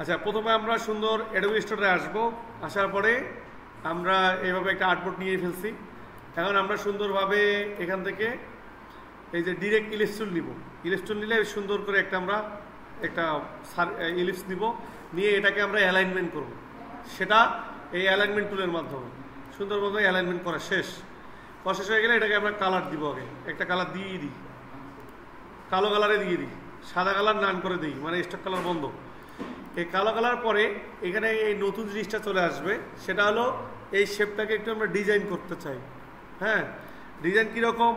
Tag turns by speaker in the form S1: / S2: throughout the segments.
S1: আচ্ছা, প্রথমে আমরা সুন্দর অ্যাডোবি স্টোরে আসবো। আসার পরে আমরা এইভাবে একটা আর্টবোর্ড নিয়ে ফেলছি। এখন আমরা সুন্দরভাবে এখান থেকে এই যে ডিরেক্ট ইলিপস টুল নিব। ইলিপস টুল নিলে সুন্দর করে আমরা একটা ইলিপস নিব, নিয়ে এটাকে আমরা অ্যালাইনমেন্ট করব। সেটা এই অ্যালাইনমেন্ট টুলের মাধ্যমে সুন্দরভাবে অ্যালাইনমেন্ট করা শেষ হয়ে গেলে এটাকে আমরা কালার দিব। আগে একটা কালার দিয়ে দিই, কালো কালারে দিয়ে দিই, সাদা কালার নান করে দিই, মানে স্টক কালার বন্ধ। এই কালো কালার পরে এখানে এই নতুন জিনিসটা চলে আসবে, সেটা হলো এই শেপটাকে একটু আমরা ডিজাইন করতে চাই। হ্যাঁ, ডিজাইন কীরকম,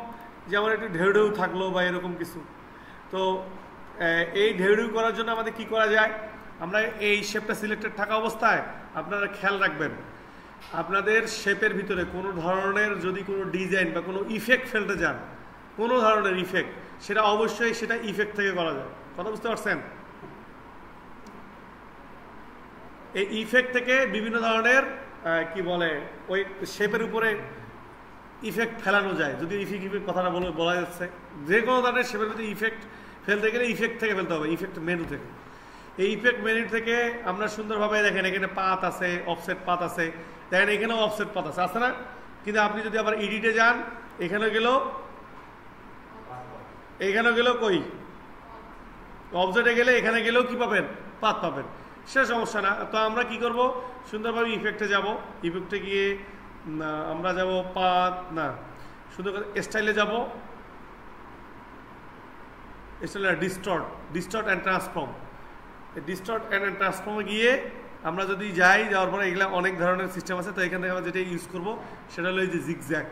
S1: যেমন একটু ঢেউ ঢেউ থাকলো বা এরকম কিছু। তো এই ঢেউ ঢেউ করার জন্য আমাদের কি করা যায়, আমরা এই শেপটা সিলেক্টেড থাকা অবস্থায় আপনারা খেয়াল রাখবেন, আপনাদের শেপের ভিতরে কোনো ধরনের যদি কোনো ডিজাইন বা কোনো ইফেক্ট ফেলতে যান, কোনো ধরনের ইফেক্ট, সেটা অবশ্যই সেটা ইফেক্ট থেকে করা যায়। কথা বুঝতে পারছেন? এই ইফেক্ট থেকে বিভিন্ন ধরনের কি বলে ওই শেপের উপরে ইফেক্ট ফেলানো যায়। যদি ইফেক্ট কথাটা বলা যাচ্ছে, যে কোনো ধরনের শেপের ভিতরে ইফেক্ট ফেলতে গেলে ইফেক্ট থেকে ফেলতে হবে, ইফেক্ট মেনু থেকে। এই ইফেক্ট মেনু থেকে আমরা সুন্দরভাবে দেখেন এখানে পাত আছে, অফসেট পাত আছে, দেখেন এখানেও অফসেট পাত আছে না? কিন্তু আপনি যদি আবার এডিটে যান, এখানে গেলেও কই অবজেক্টে গেলে এখানে গেলেও কি পাবেন, পাত পাবেন। সে সমস্যা না। তো আমরা কি করব, সুন্দরভাবে ইফেক্টে যাব। ইফেক্টে গিয়ে আমরা যাব পাত না, সুন্দর স্টাইলে যাব, স্টাইলে distort and transform. Distort and ট্রান্সফর্মে গিয়ে আমরা যদি যাই, যাওয়ার পরে এগুলো অনেক ধরনের সিস্টেম আছে। তো এখান থেকে আমরা যেটা ইউজ করব সেটা হলো এই যে জিগজ্যাগ।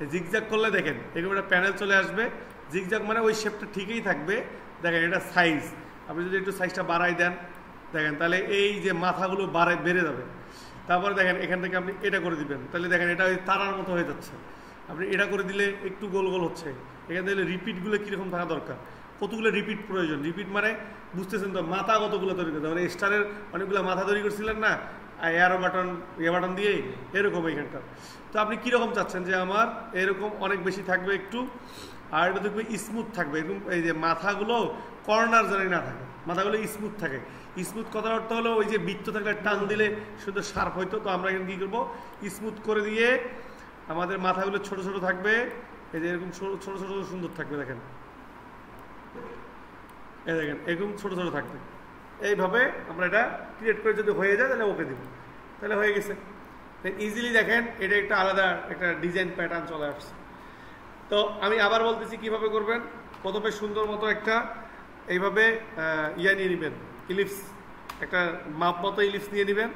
S1: এই জিগজ্যাগ করলে দেখেন এরকম একটা প্যানেল চলে আসবে। জিগজ্যাগ মানে ওই শেপটা ঠিকই থাকবে। দেখেন এটা সাইজ, আপনি যদি একটু সাইজটা বাড়াই দেন, দেখেন তাহলে এই যে মাথাগুলো বেড়ে যাবে। তারপরে দেখেন এখান থেকে আপনি এটা করে দিবেন, তাহলে দেখেন এটা ওই তারার মতো হয়ে যাচ্ছে। আপনি এটা করে দিলে একটু গোল গোল হচ্ছে। এখান থেকে রিপিটগুলো কীরকম থাকা দরকার, কতগুলো রিপিট প্রয়োজন। রিপিট মানে বুঝতেছেন তো, মাথা কতগুলো তৈরি করতে হবে। স্টারের অনেকগুলো মাথা তৈরি করছিলেন না এয়ারো বাটন দিয়ে, এরকম এইখানটা। তো আপনি কীরকম চাচ্ছেন যে আমার এরকম অনেক বেশি থাকবে একটু, আর এটা দেখবে স্মুথ থাকবে এরকম। এই যে মাথাগুলো কর্নার যেন না থাকে, মাথাগুলো স্মুথ থাকে। স্মুথ কথার অর্থ হলো ওই যে বৃত্ত থাকলে টান দিলে শুধু শার্প হইতো। তো আমরা এখানে কী করবো, স্মুথ করে দিয়ে আমাদের মাথাগুলো ছোট ছোট থাকবে। এই যে এরকম ছোট ছোট সুন্দর থাকবে। দেখেন এই দেখেন এরকম ছোট ছোট থাকবে। এইভাবে আমরা এটা ক্রিয়েট করে যদি হয়ে যায় তাহলে ওকে দিব, তাহলে হয়ে গেছে। ইজিলি দেখেন এটা একটা আলাদা একটা ডিজাইন প্যাটার্ন চলে আসছে। তো আমি আবার বলতেছি কিভাবে করবেন। প্রথমে সুন্দর মতো একটা এইভাবে নিয়ে নেবেন, ইলিপস, একটা মাপ মতো ইলিপস নিয়ে নেবেন।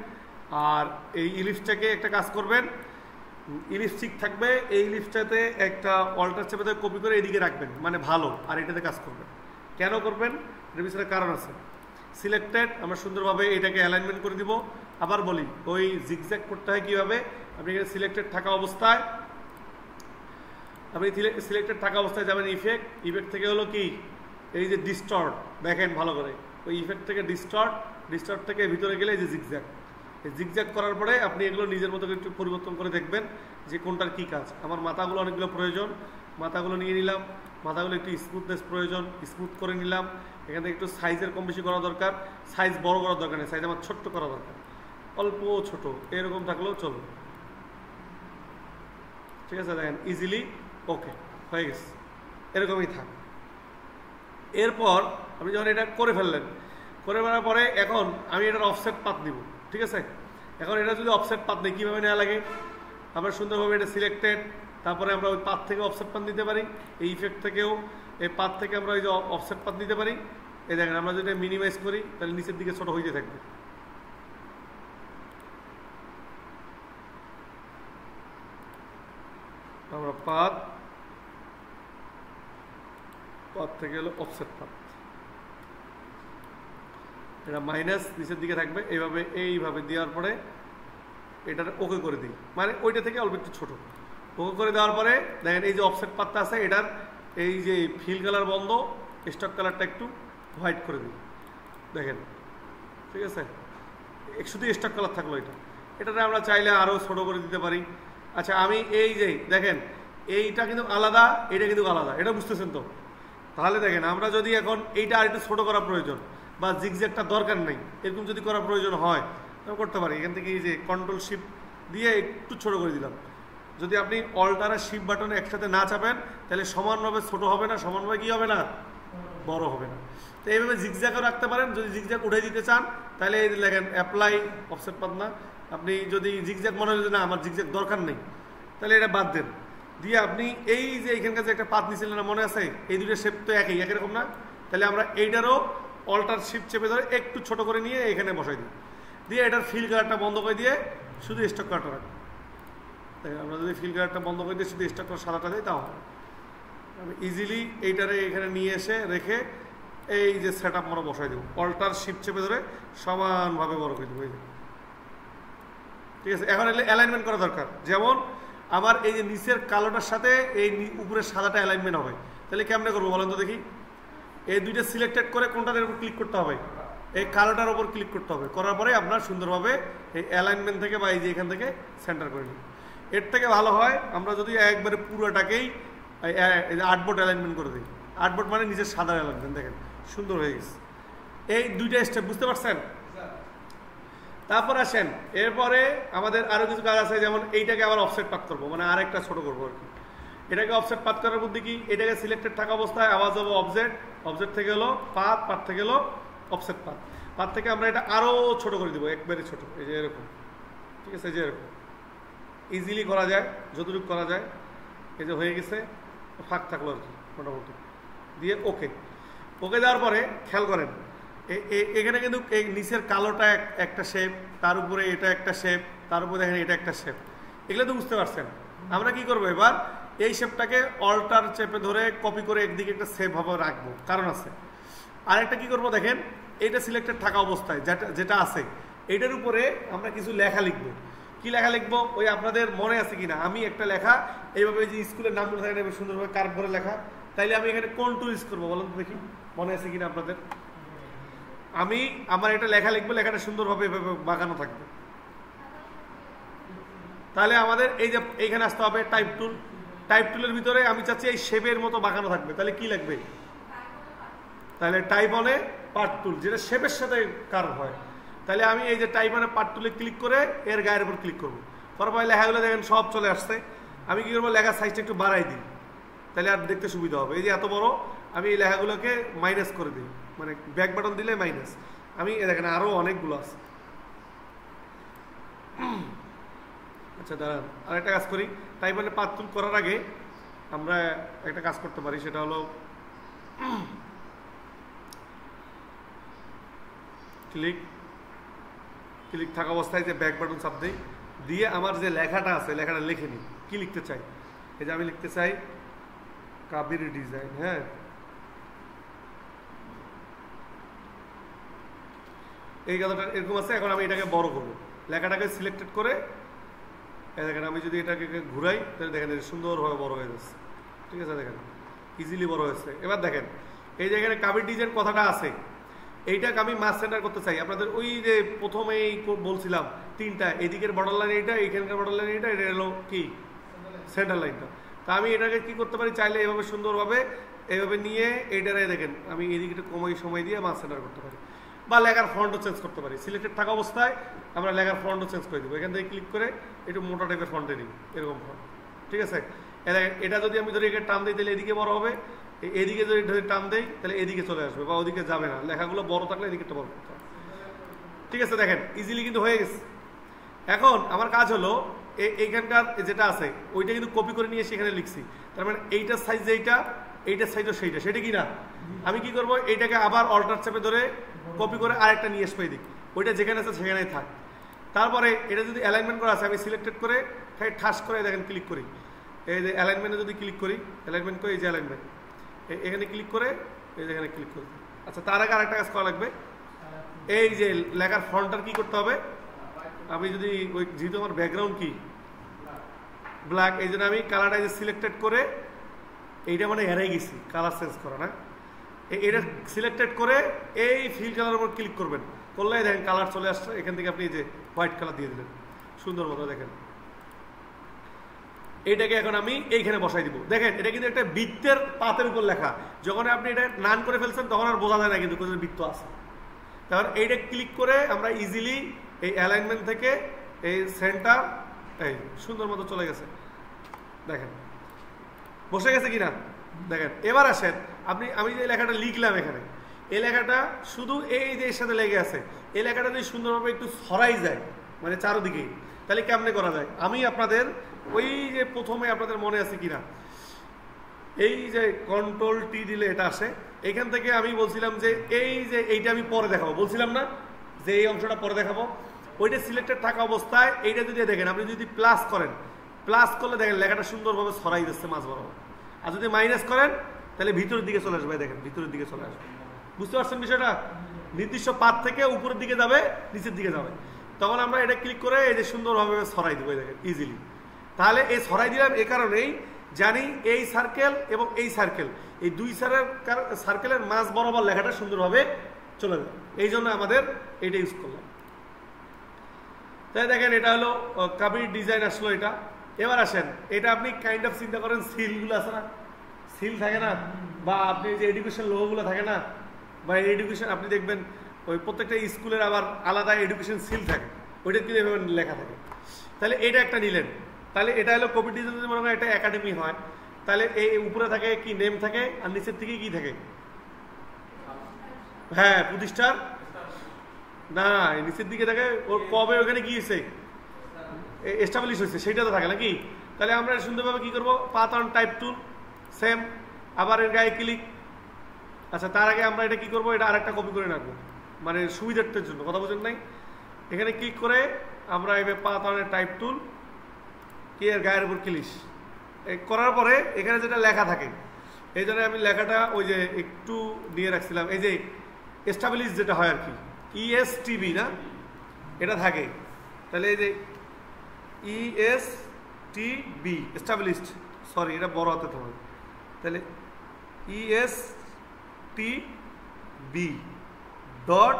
S1: আর এই ইলিপসটাকে একটা কাজ করবেন, ইলিপস ঠিক থাকবে, এই ইলিপসটাতে একটা অল্টার চেপে কপি করে এদিকে রাখবেন, মানে ভালো। আর এটাতে কাজ করবেন। কেন করবেন, এর পিছনে কারণ আছে। সিলেক্টেড, আমরা সুন্দরভাবে এটাকে অ্যালাইনমেন্ট করে দিব। আবার বলি, ওই জিগজ্যাগ করতে হয় কীভাবে, আপনি এখানে সিলেক্টেড থাকা অবস্থায় যাবেন ইফেক্ট থেকে হলো কি এই যে ডিস্টর্ট, দেখেন ভালো করে ওই ইফেক্ট থেকে ডিস্টর্ট থেকে ভিতরে গেলে এই যে জিগজ্যাগ। এই জিগজ্যাগ করার পরে আপনি এগুলো নিজের মতো একটু পরিবর্তন করে দেখবেন যে কোনটার কী কাজ। আমার মাথাগুলো অনেকগুলো প্রয়োজন, মাথাগুলো নিয়ে নিলাম। মাথাগুলো একটু স্মুথনেস প্রয়োজন, স্মুথ করে নিলাম। এখান থেকে একটু সাইজের কম বেশি করা দরকার। সাইজ বড় করার দরকার নেই, সাইজ আমার ছোট্ট করা দরকার, অল্প ছোট, এরকম থাকলেও চলবে। ঠিক আছে, দেখেন ইজিলি ওকে হয়ে গেছে, এরকমই থাক। এরপর আপনি যখন এটা করে ফেললেন, করে ফেলার পরে এখন আমি এটার অফসেট পাত দিব। ঠিক আছে, এখন এটা যদি অফসেট পাত নেই কীভাবে নেওয়া লাগে, আমরা সুন্দরভাবে এটা সিলেক্টেড, তারপরে আমরা ওই পাত থেকে অফসেট পাত নিতে পারি। এই ইফেক্ট থেকেও এই পাত থেকে আমরা ওই যে অফসেট পাত নিতে পারি। এই দেখেন আমরা যদি মিনিমাইজ করি তাহলে নিচের দিকে ছোট হইতে থাকবে। আমরা পাত থেকে হলো অফসেট পাত, এটা মাইনাস নিচের দিকে থাকবে। এইভাবে দেওয়ার পরে এটা ওকে করে দিই, মানে ওইটা থেকে অল্প একটু ছোট। ওকে করে দেওয়ার পরে দেখেন এই যে অফসেট পাতটা আছে, এটার এই যে ফিল কালার বন্ধ, স্টক কালারটা একটু হোয়াইট করে দিই। দেখেন ঠিক আছে, শুধু স্টক কালার থাকলো এটাতে আমরা চাইলে আরও ছোট করে দিতে পারি। আচ্ছা, আমি এই যে দেখেন এইটা কিন্তু আলাদা, এটা কিন্তু আলাদা, এটা বুঝতেছেন তো? তাহলে দেখেন আমরা যদি এখন এইটা আর একটু ছোটো করা প্রয়োজন, বা জিগজ্যাগটা দরকার নেই, এরকম যদি করার প্রয়োজন হয় তাহলে করতে পারি। এখান থেকে এই যে কন্ট্রোল শিফট দিয়ে একটু ছোট করে দিলাম। যদি আপনি অল্টার আর শিফট বাটনে একসাথে না চাপেন তাহলে সমানভাবে ছোট হবে না, সমানভাবে কি হবে না, বড় হবে না। তো এইভাবে জিগজ্যাগও রাখতে পারেন। যদি জিগজ্যাগ উঠে দিতে চান তাহলে এই লেখেন অ্যাপ্লাই অফসেট পাত না। আপনি যদি জিগজ্যাগ মনে হয় না আমার জিগজ্যাগ দরকার নেই তাহলে এটা বাদ দেন, দিয়ে আপনি এই যে এখানকার যে একটা পাত নিয়েছিলেন না মনে আছে, এই দুটো শেপ তো একই রকম না, তাহলে আমরা এইটারও অল্টার শিফট চেপে ধরে একটু ছোট করে নিয়ে এখানে বসাই দিই, দিয়ে এটার ফিল কালারটা বন্ধ করে দিয়ে শুধু স্টক কালারটা রাখি। আমরা যদি ফিল কালারটা বন্ধ করে দিয়ে শুধু স্টক কালার সাদাটা দিই তাও হবে। আমি ইজিলি এইটারে এখানে নিয়ে এসে রেখে এই যে সেট আপ আমরা বসাই দেবো, অল্টার শিফট চেপে ধরে সমানভাবে বড় করে দেবো। এই যে ঠিক আছে, এখন এলে অ্যালাইনমেন্ট করা দরকার। যেমন আমার এই যে নিচের কালোটার সাথে এই উপরের সাদাটা অ্যালাইনমেন্ট হবে, তাহলে কেমনে করবো বলেন তো দেখি। এই দুইটা সিলেক্টেড করে কোনটার উপর ক্লিক করতে হবে, এই কালোটার উপর ক্লিক করতে হবে, করার পরে আপনার সুন্দরভাবে এই অ্যালাইনমেন্ট থেকে বা এই যে এখান থেকে সেন্টার করে নিন। এর থেকে ভালো হয় আমরা যদি একবারে পুরোটাকেই আর্টবোর্ড অ্যালাইনমেন্ট করে দিই। আর্টবোর্ড মানে নিচের সাদা অ্যালাইনমেন্ট, দেখেন সুন্দর হয়ে গেছে। এই দুইটা স্টেপ বুঝতে পারছেন? তারপর আসেন, এরপরে আমাদের আরো কিছু কাজ আছে, যেমন এইটাকে আবার অফসেট পাত করবো, মানে আরেকটা ছোট করবো আর কি। এটাকে অফসেট পাত করার বুদ্ধি কি, এটাকে সিলেক্টেড থাকা অবস্থায় আওয়াজ যাবো অবজেক্ট, অবজেক্ট থেকে হলো পাত, পাত থেকে হলো অফসেট পাত, পাত থেকে আমরা এটা আরো ছোট করে দিব, একবারে ছোট, এই যে এরকম। ঠিক আছে, এই যে এরকম ইজিলি করা যায়, যতটুকু করা যায়। এই যে হয়ে গেছে, ফাঁক থাকলো আর কি মোটামুটি, দিয়ে ওকে। ওকে দেওয়ার পরে খেয়াল করেন এখানে কিন্তু এই নিচের কালোটা একটা শেপ, তার উপরে এটা একটা শেপ, তার উপরে দেখেন এটা একটা শেপ, এগুলো তো বুঝতে পারছেন। আমরা কি করবো এবার, এই শেপটাকে অল্টার চেপে ধরে কপি করে একদিকে একটা শেপ ভাবে রাখবো, কারণ আছে। আর একটা কি করবো দেখেন, এইটা সিলেক্টেড থাকা অবস্থায় যেটা আছে এইটার উপরে আমরা কিছু লেখা লিখবো। কি লেখা লিখবো ওই আপনাদের মনে আছে কিনা, আমি একটা লেখা এইভাবে যে স্কুলের নামগুলো থাকে না সুন্দরভাবে কার্ভ করে লেখা, তাইলে আমি এখানে কোন টুল ইউজ করবো বলেন তো দেখি, মনে আছে কিনা আপনাদের। আমি আমার এটা লেখা লিখবো, লেখাটা সুন্দরভাবে এভাবে বাঁকানো থাকবে। তাহলে আমাদের এই যে এইখানে আসতে হবে টাইপ টুল, টাইপ টুলের ভিতরে আমি চাচ্ছি এই শেপের মতো বাঁকানো থাকবে, তাহলে কি লাগবে, তাহলে টাইপ অনে পার্ট টুল, যেটা শেপের সাথে কার্ভ হয়। তাহলে আমি এই যে টাইপ অনে পার্ট টুলে ক্লিক করে এর গায়ের উপর ক্লিক করবো, তারপর লেখাগুলো দেখেন সব চলে আসছে। আমি কি করবো, লেখার সাইজটা একটু বাড়াই দিই, তাহলে আর দেখতে সুবিধা হবে। এই যে এত বড়, আমি এই লেখাগুলোকে মাইনাস করে দিই, মানে ব্যাক বাটন দিলে মাইনাস। আমি দেখেন আরো অনেকগুলো আছে। আচ্ছা দাঁড়ান, আর একটা কাজ করি, টাইপ অনে পার্ট টুল করার আগে আমরা একটা কাজ করতে পারি, সেটা হলো ক্লিক ক্লিক থাকা অবস্থায় যে ব্যাক বাটন চাপ দিই, দিয়ে আমার যে লেখাটা আছে লেখাটা লিখে নিই, কি লিখতে চাই। এই যে আমি লিখতে চাই কাবির ডিজাইন, হ্যাঁ এই কথাটা এরকম আছে। এখন আমি এটাকে বড় করবো, লেখাটাকে সিলেক্টেড করে দেখেন আমি যদি এটাকে ঘুরাই তাহলে দেখেন সুন্দরভাবে বড় হয়ে যাচ্ছে। ঠিক আছে, দেখেন ইজিলি বড় হয়েছে। এবার দেখেন এই যে এখানে কাবির ডিজাইন কথাটা আছে, এইটাকে আমি মাস সেন্টার করতে চাই। আপনাদের ওই যে প্রথমেই বলছিলাম তিনটা, এদিকের বর্ডার লাইন এইটা, এইখানকার বর্ডার লাইন এইটা, এটা হলো কি সেন্টার লাইনটা। তা আমি এটাকে কি করতে পারি, চাইলে এভাবে সুন্দরভাবে এইভাবে নিয়ে এইটারে দেখেন আমি এদিকে একটু সময় দিয়ে মাস সেন্টার করতে পারি, বা লেখার ফন্টও চেঞ্জ করতে পারি। সিলেক্টেড থাকা অবস্থায় আমরা লেখার ফন্টও চেঞ্জ করে দেবো, এখান থেকে ক্লিক করে একটু মোটা টাইপের ফন্টে নিই, এরকম ফন্ট। ঠিক আছে, এটা যদি আমি ধরি এখানে টান দিই তাহলে এদিকে বড় হবে, এদিকে যদি টান দেই তাহলে এদিকে চলে আসবে, বা ওদিকে যাবে না। লেখাগুলো বড় থাকলে এদিকে বড় করতে হবে। ঠিক আছে, দেখেন ইজিলি কিন্তু হয়ে গেছে। এখন আমার কাজ হলো এইখানকার যেটা আছে ওইটা কিন্তু কপি করে নিয়ে সেখানে লিখছি, তার মানে এইটার সাইজ যেইটা, এইটার সাইজও সেইটা, সেটা কি না। আমি কি করবো, এইটাকে আবার অল্টার চেপে ধরে কপি করে আরেকটা নিয়ে এসে দিই, ওইটা যেখানে আছে সেখানেই থাক। তারপরে এটা যদি অ্যালাইনমেন্ট করা আছে আমি সিলেক্টেড করে ঠাস করে দেখেন ক্লিক করি, এই যে অ্যালাইনমেন্টে যদি ক্লিক করি, অ্যালাইনমেন্ট করে এই যে অ্যালাইনমেন্ট এখানে ক্লিক করে এই যে এখানে ক্লিক করি। আচ্ছা, তার আগে আরেকটা কাজ করা লাগবে, এই যে লেখার ফন্টটার কি করতে হবে, আমি যদি ওই যেহেতু আমার ব্যাকগ্রাউন্ড কি ব্ল্যাক, এই জন্য আমি কালারটা সিলেক্টেড করে এইটা মানে হেরাই গেছি, কালার চেঞ্জ করা না, এটা সিলেক্টেড করে এই ফিল কালার উপর ক্লিক করবেন, করলে দেখেন কালার চলে আসছে। এখান থেকে আপনি এই যে হোয়াইট কালার দিয়ে দিলেন সুন্দর মতো, দেখেন এইটাকে এখন আমি এইখানে বসাই দিব। দেখেন এটা কিন্তু একটা বৃত্তের পাতের উপর লেখা, যখন আপনি এটা নান করে ফেলছেন তখন আর বোঝা যায় না কিন্তু বৃত্ত আছে। তাহলে এইটা ক্লিক করে আমরা ইজিলি এই অ্যালাইনমেন্ট থেকে এই সেন্টার এই সুন্দর মতো চলে গেছে, দেখেন বসে গেছে কিনা দেখেন। এবার আসেন আমি যে লেখাটা লিখলাম এখানে, এই লেখাটা শুধু এই যে এর সাথে লেগে আছে, এই লেখাটা যদি সুন্দরভাবে একটু ছড়াই যায় মানে চারদিকেই, তাহলে কেমনে করা যায়? আমি আপনাদের ওই যে প্রথমে আপনাদের মনে আছে কিনা, এই যে কন্ট্রোল টি দিলে এটা আসে, এখান থেকে আমি বলছিলাম যে এই যে এইটা আমি পরে দেখাবো, বলছিলাম না যে এই অংশটা পরে দেখাবো, ওইটা সিলেক্টেড থাকা অবস্থায় এইটা যদি দেখেন, আপনি যদি প্লাস করেন, প্লাস করলে দেখেন লেখাটা সুন্দরভাবে ছড়াই যাচ্ছে মাঝ বরাবর। আর যদি মাইনাস করেন তাহলে ভিতরের দিকে চলে আসবে, দেখেন ভিতরের দিকে চলে আসবে। বুঝতে পারছেন বিষয়টা? নির্দিষ্ট পাত থেকে উপরের দিকে যাবে, নিচের দিকে যাবে। তখন আমরা এটা ক্লিক করে এই যে সুন্দরভাবে ছড়াই দেবো, দেখেন ইজিলি। তাহলে এই ছড়াই দিলাম এই কারণেই, জানি এই সার্কেল এবং এই সার্কেল, এই দুই সার্কেলের মাঝ বরাবর লেখাটা সুন্দরভাবে চলে যাবে, এই জন্য আমাদের এইটা ইউজ করলাম। তাই দেখেন এটা হলো কাবির ডিজাইন আসলো এটা। এবার আসেন, এটা আপনি কাইন্ড অফ চিন্তা করেন সিলগুলো আছে না, সিল থাকে না, বা আপনি যে এডুকেশন লোগোগুলো থাকে না, বা এডুকেশন আপনি দেখবেন ওই প্রত্যেকটা স্কুলের আবার আলাদা এডুকেশন সিল থাকে, ওইটা কিন্তু এভাবে লেখা থাকে। তাহলে এটা একটা নিলেন, তাহলে এটা হলো কবির ডিজাইন, যদি মনে হয় একটা একাডেমি হয়, তাহলে এই উপরে থাকে কি নেম থাকে, আর নিচের দিকে কি থাকে? হ্যাঁ প্রতিষ্ঠান না, নিচের দিকে থাকে ওর কবে ওখানে গিয়েছে এস্টাবলিশ হয়েছে সেটা তো থাকে নাকি। তাহলে আমরা সুন্দরভাবে কি করবো, path on type tool same, আবার এর গায়ে ক্লিক। আচ্ছা তার আগে আমরা এটা কি করবো, এটা আরেকটা কপি করে রাখবো মানে সুবিধার্থের জন্য, কথা বোঝেন নাই? এখানে ক্লিক করে আমরা এবার পাথ অন টাইপ টুল কি এর গায়ের উপর ক্লিক করার পরে এখানে যেটা লেখা থাকে, এই জন্য আমি লেখাটা ওই যে একটু নিয়ে রাখছিলাম, এই যে এস্টাবলিশ যেটা হয় আর কি, ইএসটিবি না এটা থাকে, তাহলে এই যে ইএসটিবি এস্টাবলিশড, সরি এটা বড় হাতে তো হবে, তাহলে ইএসটিবি ডট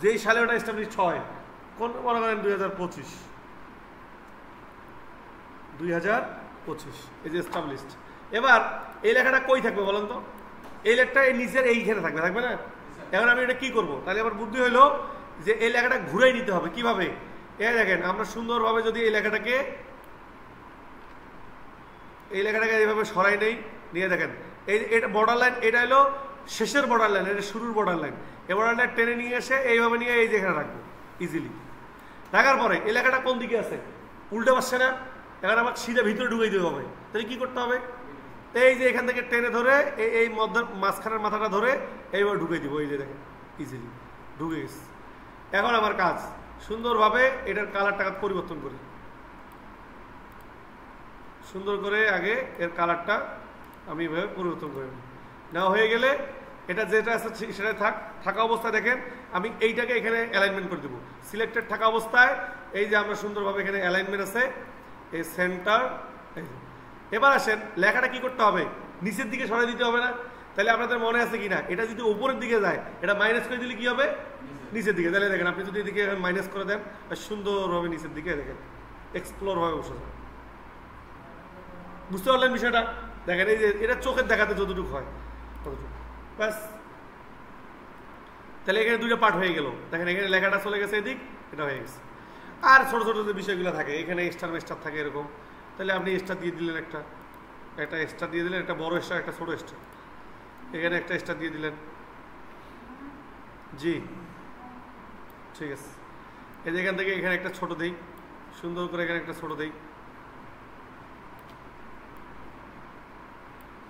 S1: যেই সালে ওটা এস্টাবলিশড হয়, কোন মনে করেন 2025, এই যে এস্টাবলিশড। এবার এই লেখাটা কই থাকবে বলেন তো? এই লেখাটা এই নিচের এইখানে থাকবে, থাকবে না? এখন আমি এটা কি করবো, তাহলে আমার বুদ্ধি হলো যে এই লেখাটা ঘুরাই নিতে হবে। কিভাবে? এই দেখেন আমরা সুন্দরভাবে যদি এই লেখাটাকে এইভাবে সরাই নেই, নিয়ে দেখেন এই এটা বর্ডার লাইন, এটা হলো শেষের বর্ডার লাইন, এটা শুরুর বর্ডার লাইন। এই বর্ডার লাইন টেনে নিয়ে এসে এইভাবে নিয়ে এই যে এখানে রাখবো ইজিলি। রাখার পরে এই লেখাটা কোন দিকে আছে, উল্টে পাচ্ছে না, এখন আমার সিধা ভিতরে ঢুকাই দিতে হবে। তাহলে কি করতে হবে, এই যে এখান থেকে টেনে ধরে এই মাঝখানের মাথাটা ধরে এইভাবে ঢুকাই দিব, এই যে দেখেন ইজিলি ঢুকে গেছে। এখন আমার কাজ সুন্দরভাবে এটার কালারটা পরিবর্তন করি, সুন্দর করে আগে এর কালারটা আমি এভাবে পরিবর্তন করে নিই। নেওয়া হয়ে গেলে এটা যেটা আছে সেটা থাকা অবস্থায় দেখেন আমি এইটাকে এখানে অ্যালাইনমেন্ট করে দেবো। সিলেক্টেড থাকা অবস্থায় এই যে আমরা সুন্দরভাবে এখানে অ্যালাইনমেন্ট আছে, এই সেন্টার। এবার আসেন লেখাটা কি করতে হবে, নিচের দিকে সরাই দিতে হবে না? তাহলে আপনাদের মনে আছে কিনা, এটা যদি উপরের দিকে যায় এটা মাইনাস করে দিলে কি হবে, নিচের দিকে। তাহলে দেখেন আপনি যদি এদিকে মাইনাস করে দেন সুন্দরভাবে নিচের দিকে দেখেন এক্সপ্লোর ভাবে বসে যায়। বুঝতে পারলেন বিষয়টা? দেখেন এই যে এটা চোখের দেখাতে যতটুকু হয় ততটুকু ব্যাস। তাহলে এখানে দুইটা পার্ট হয়ে গেল, দেখেন এখানে লেখাটা চলে গেছে এদিক, এটা হয়ে গেছে। আর ছোট ছোট যে বিষয়গুলো থাকে এখানে স্টার মেস্টার থাকে এরকম, তাহলে আপনি স্টার দিয়ে দিলেন, একটা স্টার দিয়ে দিলেন, একটা বড় স্টার একটা ছোট স্টার, এখানে একটা স্টার দিয়ে দিলেন। জি ঠিক আছে, এই যে এখান থেকে এখানে একটা ছোট দেই, সুন্দর করে এখানে একটা ছোট দেই,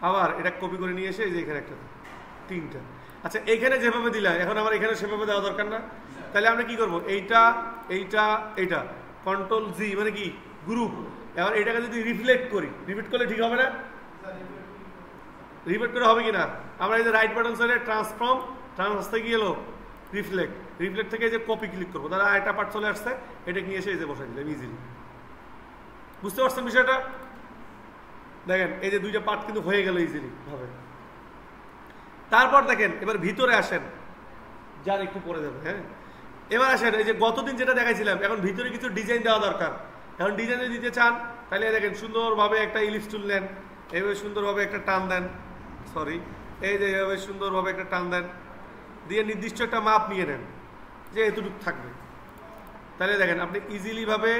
S1: আবার এটা কপি করে নিয়ে এসে এই যে এখানে একটা, তিনটা। আচ্ছা এইখানে যেভাবে দিলাম এখন আমার এখানে সেভাবে দেওয়া দরকার না। তাহলে আমরা কি করবো, এইটা কন্ট্রোল জি মানে কি গ্রুপ। এবার এটাকে যদি রিফ্লেক্ট করি, রিপিট করলে ঠিক হবে না? রিপিট করে হবে কিনা? আমরা এই যে রাইট বাটন সাইডে ট্রান্সফর্ম আসতে গিয়ে এলো রিফ্লেক্ট থেকে এই যে কপি ক্লিক করবো, তাহলে একটা পার্ট চলে আসছে, এটা নিয়ে এসে এই যে বসাই দিলাম ইজিলি। বুঝতে পারছেন বিষয়টা? দেখেন এই যে দুইটা পার্ট কিন্তু হয়ে গেল ইজিলি ভাবে। তারপর দেখেন এবার ভিতরে আসেন, যার একটু পরে যাবে। হ্যাঁ এবার আসেন এই যে গতদিন যেটা দেখাইছিলাম, এখন ভিতরে কিছু ডিজাইন দেওয়া দরকার। এখন ডিজাইন দিতে চান তাহলে দেখেন সুন্দরভাবে একটা ইলিপস টুল নেন, এইভাবে সুন্দরভাবে একটা টান দেন, এই যে এইভাবে সুন্দরভাবে একটা টান দেন, দিয়ে নির্দিষ্ট একটা মাপ নিয়ে নেন। যে এতটুকু থাকবে। তাহলে দেখেন আপনি ইজিলিভাবে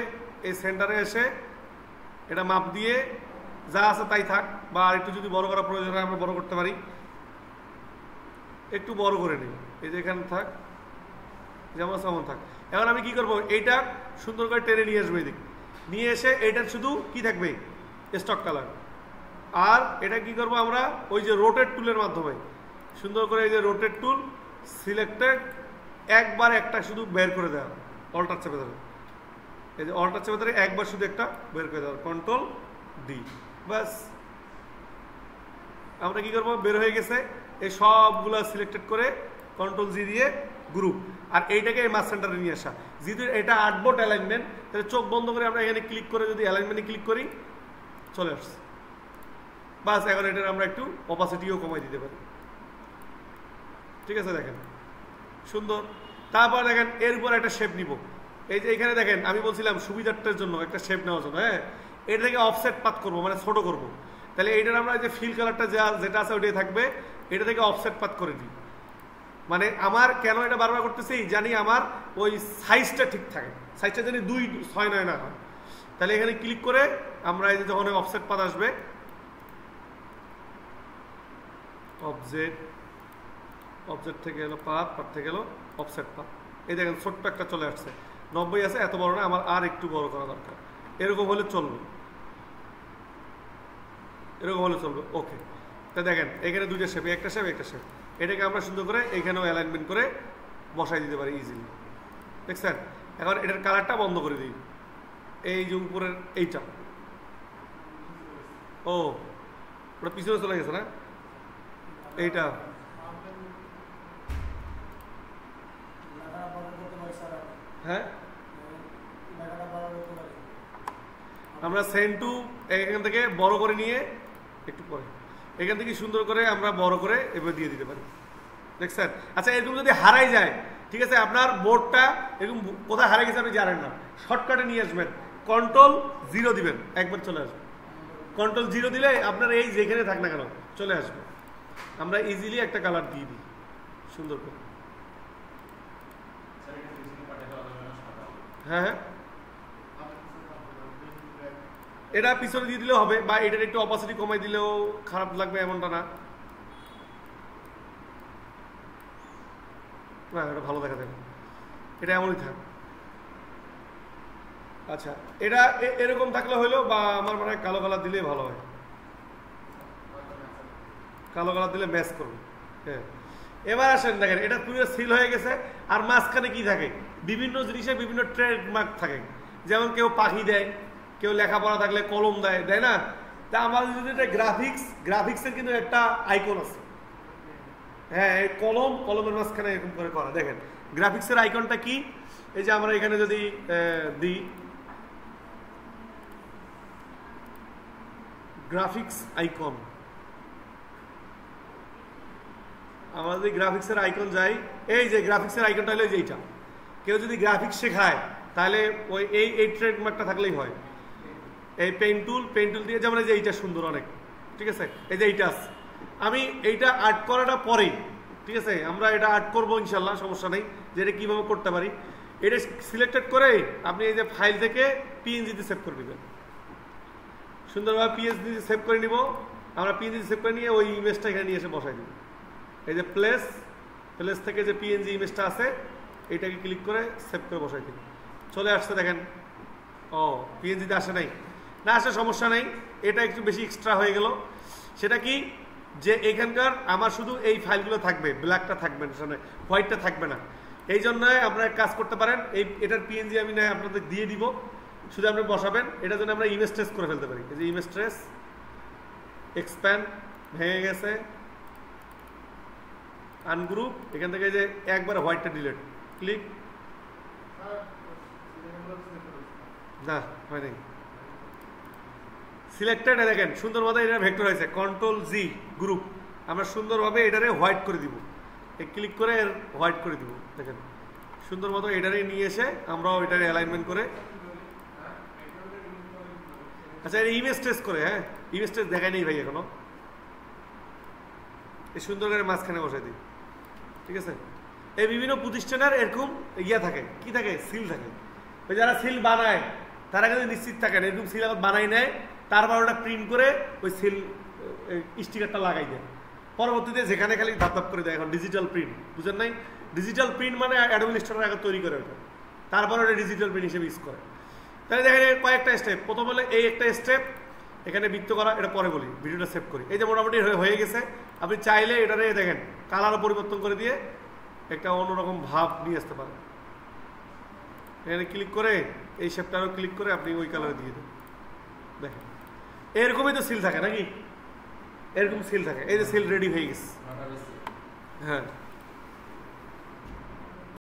S1: এই সেন্টারে এসে এটা মাপ দিয়ে যা আছে তাই থাক, বা আর একটু যদি বড় করা প্রয়োজন হয় আমরা বড় করতে পারি, একটু বড় করে নিই, এই যে এখানে থাক, যেমন তেমন থাক। এখন আমি কি করব, এইটা সুন্দর করে টেনে নিয়ে আসবো, এদিক নিয়ে এসে এইটার শুধু কি থাকবে স্টক কালার। আর এটা কি করব আমরা ওই যে রোটেট টুলের মাধ্যমে সুন্দর করে এই যে রোটেট টুল সিলেক্টেড একবার একটা শুধু বের করে দেওয়া, অল্টার চেপে ধরে, এই যে অল্টার চেপে ধরে একবার শুধু একটা বের করে দেওয়া, কন্ট্রোল ডি, ব্যাস। আমরা কি করবো, বের হয়ে গেছে। এই সবগুলা সিলেক্টেড করে কন্ট্রোল জি দিয়ে গ্রুপ, আর এইটাকে এই মাস সেন্টারে নিয়ে আসা। যেহেতু এটা আটবোর্ড অ্যালাইনমেন্ট, তাহলে চোখ বন্ধ করে আমরা এখানে ক্লিক করে যদি অ্যালাইনমেন্টে ক্লিক করি চলে আসছে, বাস। এখন এটার আমরা একটু অপাসিটিও কমাই দিতে পারি, ঠিক আছে। দেখেন সুন্দর। তারপর দেখেন এর উপর একটা শেপ নিব, এই যে এখানে দেখেন আমি বলছিলাম সুবিধাটার জন্য একটা শেপ নেওয়ার জন্য, হ্যাঁ, এটা থেকে অফসেট পাত করবো, মানে ছোট করবো। তাহলে এইটার আমরা যে ফিল কালারটা যেটা আছে ওইটাই থাকবে, এটা থেকে অফসেট পাত করে দিই। মানে আমার কেন এটা বারবার করতেছি, জানি আমার ওই সাইজটা ঠিক থাকে, সাইজটা জানি 2:6 না হয়। তাহলে এখানে ক্লিক করে আমরা এই যে যখন অফসেট পাত আসবে, অবজেক্ট থেকে এলো পাত, পাত থেকে এলো অফসেট পাত, এই দেখেন ছোট্ট একটা চলে আসছে। 90 আছে, এত বড় না, আমার আর একটু বড় করা দরকার। এরকম হলে চলবে, এরকম হলে চলবে, ওকে। তা দেখেন এখানে দুইটা শেপ, একটা শেপ একটা শেপ, এটাকে আমরা সুন্দর করে এইখানেও অ্যালাইনমেন্ট করে বসাই দিতে পারি ইজিলি, দেখছেন। এখন এটার কালারটা বন্ধ করে দিই, এই যে উপরের এইটা, ও ওটা পিছনে চলে গেছে না, এইটা হ্যাঁ, আমরা সেন্ড টু এখান থেকে বড় করে নিয়ে একটু পরে এখান থেকে সুন্দর করে আমরা বড় করে এবার দিয়ে দিতে পারি, দেখছেন। আচ্ছা এরকম যদি হারাই যায়, ঠিক আছে, আপনার বোর্ডটা এরকম কোথায় হারাই গেছে আপনি জানেন না, শর্টকাটে নিয়ে আসবেন, কন্ট্রোল 0 দিবেন, একবার চলে আসবে। কন্ট্রোল 0 দিলে আপনার এই যেখানে থাক না কেন চলে আসবে। আমরা ইজিলি একটা কালার দিয়ে দিই সুন্দর করে, হ্যাঁ হ্যাঁ, এটা পিছনে দিয়ে দিলেও হবে, বা এটার একটু অপাসিটি কমাই দিলেও খারাপ লাগবে এমনটা না, না এটা ভালো দেখা যাবে, এটা এমনই থাক। আচ্ছা এটা এরকম থাকলে হইলো, বা আমার মনে হয় কালো কালার দিলেই ভালো হয়, কালো কালার দিলে ম্যাচ করবে, হ্যাঁ। এবার আসেন দেখেন এটা পুরো সিল হয়ে গেছে, আর মাঝখানে কি থাকে, বিভিন্ন জিনিসের বিভিন্ন ট্রেডমার্ক থাকে, যেমন কেউ পাখি দেয়, কেউ লেখাপড়া থাকলে কলম দেয়, দেয় না। তা আমাদের যদি এটা গ্রাফিক্সের কিন্তু একটা আইকন আছে, হ্যাঁ, এই কলমের মাঝখানে এরকম করে করা, দেখেন গ্রাফিক্সের আইকনটা কি, এই যে আমরা এখানে যদি দিই গ্রাফিক্স আইকন, আমরা যদি গ্রাফিক্সের আইকন যাই, এই যে গ্রাফিক্সের আইকনটা হলো এইটা। কেউ যদি গ্রাফিক্স শেখায় তাহলে ওই এই ট্রেডমার্কটা থাকলেই হয়। এই পেন টুল দিয়ে, যেমন এই যে এইটা সুন্দর অনেক, ঠিক আছে, এই যে এইটা আমি এইটা আর্ট করাটা পরে, ঠিক আছে, আমরা এটা আর্ট করবো ইনশাল্লাহ, সমস্যা নেই, যে এটা কীভাবে করতে পারি। এটা সিলেক্টেড করে আপনি এই যে ফাইল থেকে পিএনজিতে সেভ করে নেবেন, সুন্দরভাবে পিএনজি সেভ করে নিব আমরা, পিএনজি সেভ করে নিয়ে ওই ইমেজটা এখানে নিয়ে এসে বসাই দিব। এই যে প্লেস থেকে যে পিএনজি ইমেজটা আছে এইটাকে ক্লিক করে সেভ করে বসাই দিই, চলে আসছে দেখেন। ও পিএনজিতে আসে নাই, না আসে সমস্যা নেই, এটা একটু বেশি এক্সট্রা হয়ে গেল। সেটা কি, যে এখানকার আমার শুধু এই ফাইলগুলো থাকবে, ব্ল্যাকটা থাকবে না, হোয়াইটটা থাকবে না। এই জন্য আপনারা কাজ করতে পারেন, এটার পিএনজি আমি না আপনাদের দিয়ে দিব, শুধু আপনি বসাবেন। এটার জন্য আমরা ইমেজ ট্রেস করে ফেলতে পারি, এই যে ইমেজ ট্রেস, এক্সপ্যান্ড, ভেঙে গেছে, আনগ্রুপ, এখান থেকে যে একবার হোয়াইটটা ডিলিট, ক্লিক, না হয় নাই, সিলেক্টেড, দেখেন সুন্দরভাবে এটা ভেক্টর হয়েছে, কন্ট্রোল জি গ্রুপ, আমরা সুন্দরভাবে এটারে হোয়াইট করে দিব, ক্লিক করে হোয়াইট করে দিব, দেখেন সুন্দর মতো এটারে নিয়ে এসে আমরাও এটারে অ্যালাইনমেন্ট করে। আচ্ছা এটা ইমেজ টেস্ট করে, হ্যাঁ ইমেজ টেস্ট দেখাই নেই ভাই এখনো, এই সুন্দর করে মাঝখানে বসাই দিই, ঠিক আছে। এই বিভিন্ন প্রতিষ্ঠানের এরকম ইয়া থাকে, কি থাকে, সিল থাকে। ওই যারা সিল বানায় তারা কিন্তু নিশ্চিত থাকেন এরকম সিল আবার বানাই নেয়, তারপর ওটা প্রিন্ট করে ওই সিল স্টিকারটা লাগাই দেয়। পরবর্তীতে যেখানে খালি ধাপ ধাপ করে দেয়। এখন ডিজিটাল প্রিন্ট বুঝেন নাই? ডিজিটাল প্রিন্ট মানে অ্যাডমিনিস্ট্রেটর আগে তৈরি করে ওটা, তারপর ওটা ডিজিটাল প্রিন্ট হিসেবে ইউজ করে। তাহলে দেখেন কয়েকটা স্টেপ। প্রথম হলে এই একটা স্টেপ, এখানে বৃত্ত করা, এটা পরে বলি, ভিডিওটা সেভ করি। এই যে মোটামুটি হয়ে গেছে। আপনি চাইলে এটারে দেখেন কালারও পরিবর্তন করে দিয়ে একটা অন্যরকম ভাব নিয়ে আসতে পারেন। এখানে ক্লিক করে এই শেপটারও ক্লিক করে আপনি ওই কালারে দিয়ে দেন। দেখেন এরকমই তো সিল থাকে নাকি? এরকম সিল থাকে। এই যে সিল রেডি হয়ে গেছে। হ্যাঁ